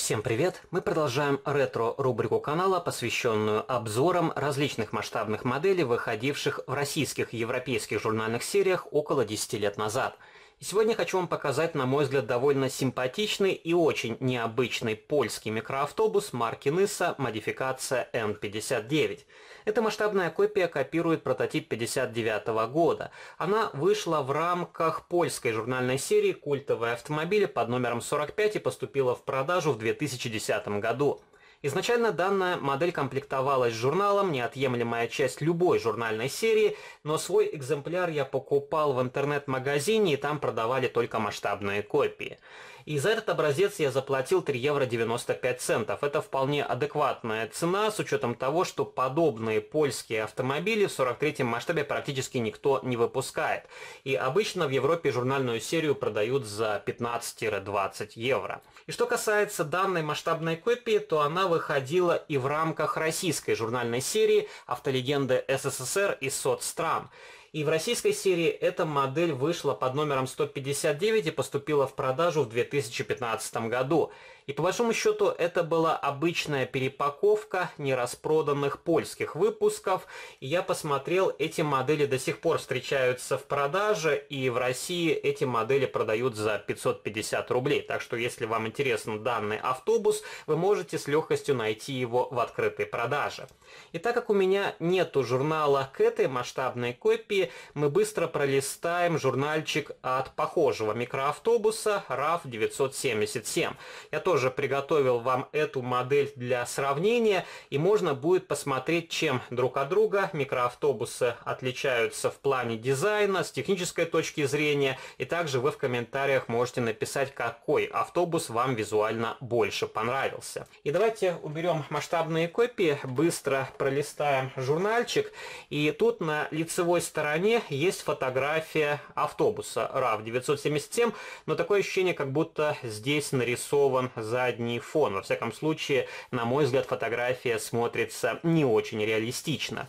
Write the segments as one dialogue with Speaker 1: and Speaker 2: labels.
Speaker 1: Всем привет! Мы продолжаем ретро-рубрику канала, посвященную обзорам различных масштабных моделей, выходивших в российских и европейских журнальных сериях около 10 лет назад. И сегодня хочу вам показать, на мой взгляд, довольно симпатичный и очень необычный польский микроавтобус марки Nysa, модификация N59. Эта масштабная копия копирует прототип 1959 года. Она вышла в рамках польской журнальной серии «Культовые автомобили» под номером 45 и поступила в продажу в 2010 году. Изначально данная модель комплектовалась журналом, неотъемлемая часть любой журнальной серии, но свой экземпляр я покупал в интернет-магазине, и там продавали только масштабные копии. И за этот образец я заплатил 3 евро 95 центов. Это вполне адекватная цена, с учетом того, что подобные польские автомобили в 43-м масштабе практически никто не выпускает. И обычно в Европе журнальную серию продают за 15-20 евро. И что касается данной масштабной копии, то она выходила и в рамках российской журнальной серии «Автолегенды СССР и соцстран». И в российской серии эта модель вышла под номером 159 и поступила в продажу в 2015 году. И по большому счету это была обычная перепаковка нераспроданных польских выпусков. И я посмотрел, эти модели до сих пор встречаются в продаже, и в России эти модели продают за 550 рублей. Так что если вам интересен данный автобус, вы можете с легкостью найти его в открытой продаже. И так как у меня нету журнала к этой масштабной копии, мы быстро пролистаем журнальчик от похожего микроавтобуса RAV 977. Я тоже приготовил вам эту модель для сравнения, и можно будет посмотреть, чем друг от друга микроавтобусы отличаются в плане дизайна, с технической точки зрения, и также вы в комментариях можете написать, какой автобус вам визуально больше понравился. И давайте уберем масштабные копии, быстро пролистаем журнальчик, и тут на лицевой стороне есть фотография автобуса RAV 977, но такое ощущение, как будто здесь нарисован задний фон. Во всяком случае, на мой взгляд, фотография смотрится не очень реалистично.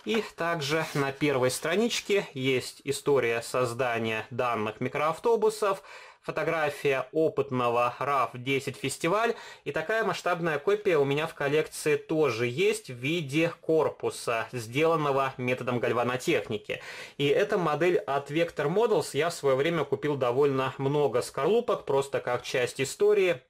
Speaker 1: И также на первой страничке есть история создания данных микроавтобусов, фотография опытного RAV10 фестиваль, и такая масштабная копия у меня в коллекции тоже есть в виде корпуса, сделанного методом гальванотехники. И эта модель от Vector Models, я в свое время купил довольно много скорлупок, просто как часть истории.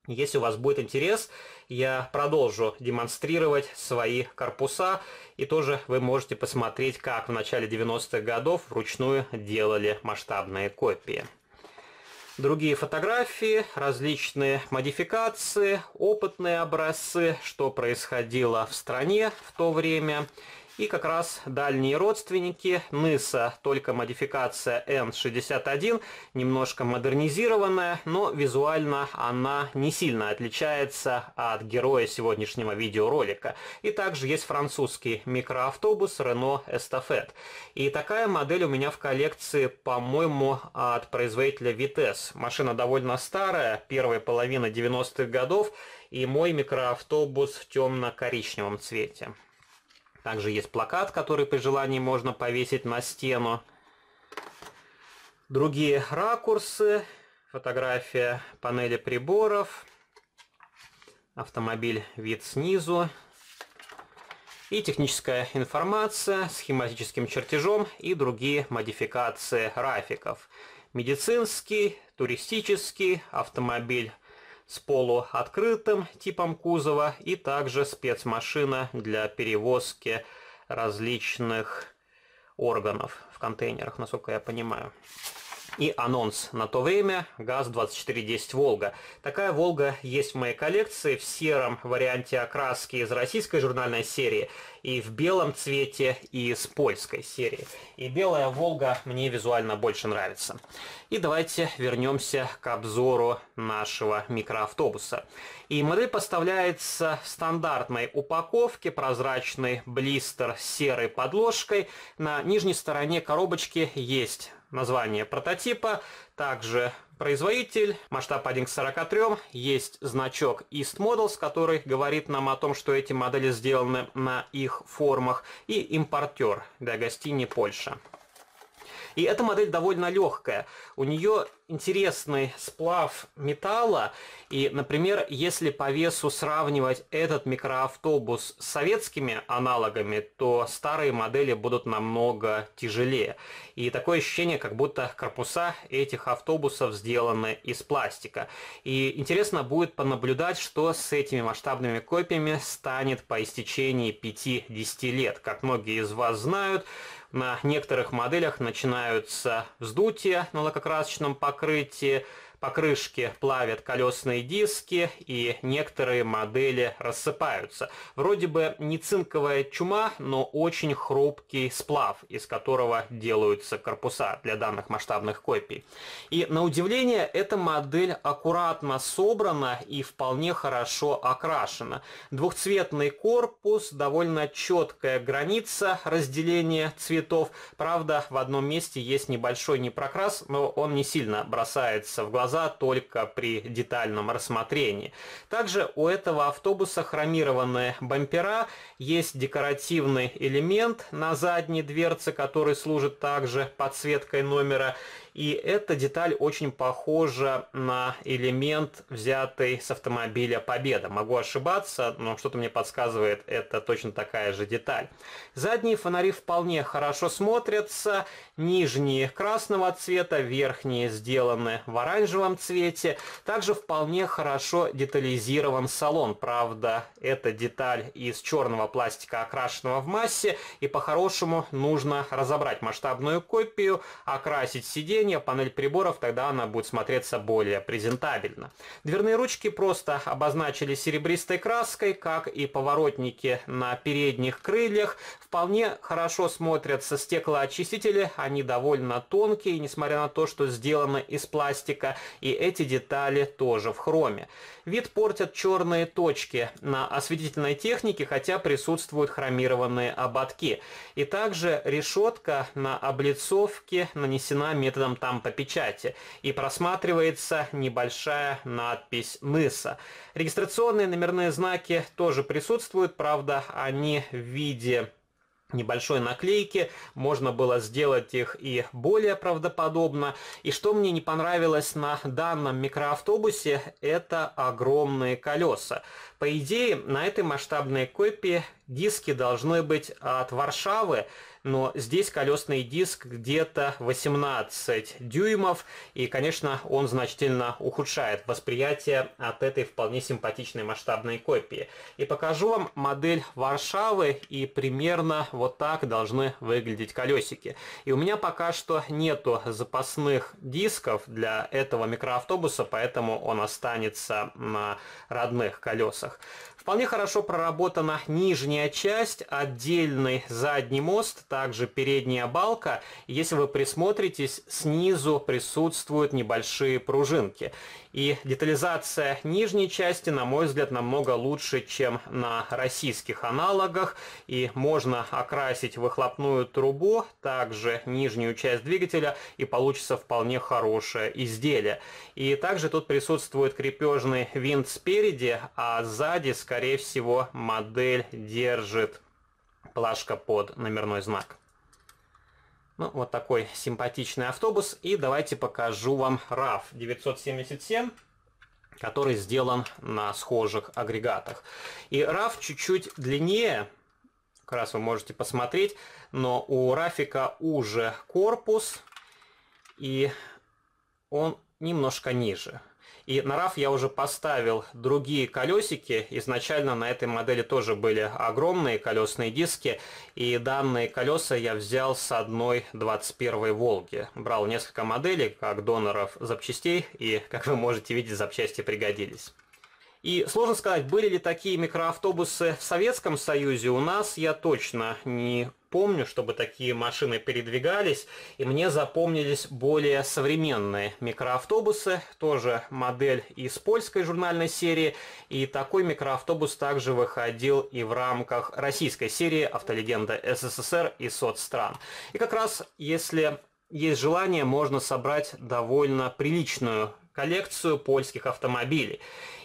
Speaker 1: Если у вас будет интерес, я продолжу демонстрировать свои корпуса, и тоже вы можете посмотреть, как в начале 90-х годов вручную делали масштабные копии. Другие фотографии, различные модификации, опытные образцы, что происходило в стране в то время. И как раз дальние родственники Nysa, только модификация N61, немножко модернизированная, но визуально она не сильно отличается от героя сегодняшнего видеоролика. И также есть французский микроавтобус Renault Estafette. И такая модель у меня в коллекции, по-моему, от производителя Vitesse. Машина довольно старая, первой половины 90-х годов, и мой микроавтобус в темно-коричневом цвете. Также есть плакат, который при желании можно повесить на стену. Другие ракурсы, фотография панели приборов, автомобиль вид снизу и техническая информация с схематическим чертежом и другие модификации графиков. Медицинский, туристический, автомобиль с полуоткрытым типом кузова и также спецмашина для перевозки различных органов в контейнерах, насколько я понимаю. И анонс на то время ГАЗ-2410 «Волга». Такая «Волга» есть в моей коллекции в сером варианте окраски из российской журнальной серии, и в белом цвете из польской серии. И белая «Волга» мне визуально больше нравится. И давайте вернемся к обзору нашего микроавтобуса. И модель поставляется в стандартной упаковке, прозрачный блистер с серой подложкой. На нижней стороне коробочки есть название прототипа, также производитель, масштаб 1 к 43, есть значок East Models, который говорит нам о том, что эти модели сделаны на их формах, и импортер для Гостини, Польша. И эта модель довольно легкая. У нее интересный сплав металла. И, например, если по весу сравнивать этот микроавтобус с советскими аналогами, то старые модели будут намного тяжелее. И такое ощущение, как будто корпуса этих автобусов сделаны из пластика. И интересно будет понаблюдать, что с этими масштабными копиями станет по истечении 5-10 лет. Как многие из вас знают, на некоторых моделях начинаются вздутия на лакокрасочном покрытии, покрышки плавят колесные диски, и некоторые модели рассыпаются. Вроде бы не цинковая чума, но очень хрупкий сплав, из которого делаются корпуса для данных масштабных копий. И на удивление, эта модель аккуратно собрана и вполне хорошо окрашена. Двухцветный корпус, довольно четкая граница разделения цветов. Правда, в одном месте есть небольшой непрокрас, но он не сильно бросается в глаза, только при детальном рассмотрении. Также у этого автобуса хромированные бампера, есть декоративный элемент на задней дверце, который служит также подсветкой номера. И эта деталь очень похожа на элемент, взятый с автомобиля Победа. Могу ошибаться, но что-то мне подсказывает, это точно такая же деталь. Задние фонари вполне хорошо смотрятся. Нижние красного цвета, верхние сделаны в оранжевом цвете. Также вполне хорошо детализирован салон. Правда, эта деталь из черного пластика, окрашенного в массе. И по-хорошему нужно разобрать масштабную копию, окрасить сиденье, панель приборов, тогда она будет смотреться более презентабельно. Дверные ручки просто обозначили серебристой краской, как и поворотники на передних крыльях. Вполне хорошо смотрятся стеклоочистители, они довольно тонкие, несмотря на то, что сделаны из пластика, и эти детали тоже в хроме. Вид портят черные точки на осветительной технике, хотя присутствуют хромированные ободки. И также решетка на облицовке нанесена методом тампопечати, и просматривается небольшая надпись НИСа. Регистрационные номерные знаки тоже присутствуют, правда, они в виде небольшой наклейки, можно было сделать их и более правдоподобно. И что мне не понравилось на данном микроавтобусе, это огромные колеса. По идее, на этой масштабной копии диски должны быть от Варшавы, но здесь колесный диск где-то 18 дюймов, и, конечно, он значительно ухудшает восприятие от этой вполне симпатичной масштабной копии. И покажу вам модель Варшавы, и примерно вот так должны выглядеть колесики. И у меня пока что нету запасных дисков для этого микроавтобуса, поэтому он останется на родных колесах. Вполне хорошо проработана нижняя часть, отдельный задний мост, также передняя балка. Если вы присмотритесь, снизу присутствуют небольшие пружинки. И детализация нижней части, на мой взгляд, намного лучше, чем на российских аналогах. И можно окрасить выхлопную трубу, также нижнюю часть двигателя, и получится вполне хорошее изделие. И также тут присутствует крепежный винт спереди, а сзади, скорее всего, модель держит плашка под номерной знак. Ну, вот такой симпатичный автобус. И давайте покажу вам RAV 977, который сделан на схожих агрегатах. И RAV чуть-чуть длиннее, как раз вы можете посмотреть, но у RAV уже корпус, и он немножко ниже. И на RAV я уже поставил другие колесики. Изначально на этой модели тоже были огромные колесные диски. И данные колеса я взял с одной 21-й Волги. Брал несколько моделей как доноров запчастей. И, как вы можете видеть, запчасти пригодились. И сложно сказать, были ли такие микроавтобусы в Советском Союзе. У нас я точно не помню, чтобы такие машины передвигались. И мне запомнились более современные микроавтобусы. Тоже модель из польской журнальной серии. И такой микроавтобус также выходил и в рамках российской серии «Автолегенда СССР» и соцстран. И как раз, если есть желание, можно собрать довольно приличную коллекцию польских автомобилей.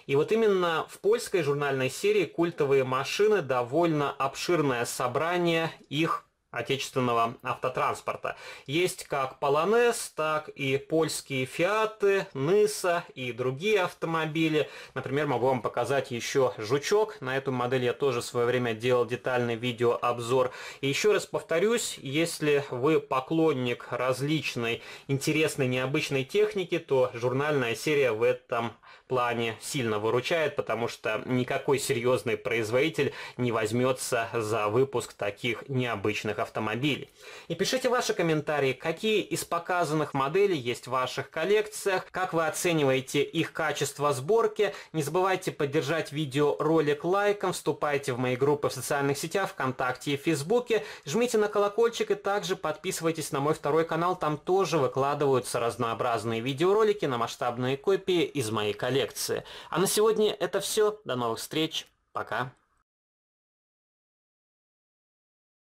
Speaker 1: И вот именно в польской журнальной серии «Культовые машины» довольно обширное собрание их отечественного автотранспорта. Есть как Полонез, так и польские Фиаты, Ниса и другие автомобили. Например, могу вам показать еще Жучок. На эту модель я тоже в свое время делал детальный видеообзор. И еще раз повторюсь, если вы поклонник различной интересной, необычной техники, то журнальная серия в этом плане сильно выручает, потому что никакой серьезный производитель не возьмется за выпуск таких необычных автомобилей. И пишите ваши комментарии, какие из показанных моделей есть в ваших коллекциях, как вы оцениваете их качество сборки. Не забывайте поддержать видеоролик лайком, вступайте в мои группы в социальных сетях, ВКонтакте и Фейсбуке, жмите на колокольчик и также подписывайтесь на мой второй канал, там тоже выкладываются разнообразные видеоролики на масштабные копии из моей коллекции. А на сегодня это все. До новых встреч. Пока.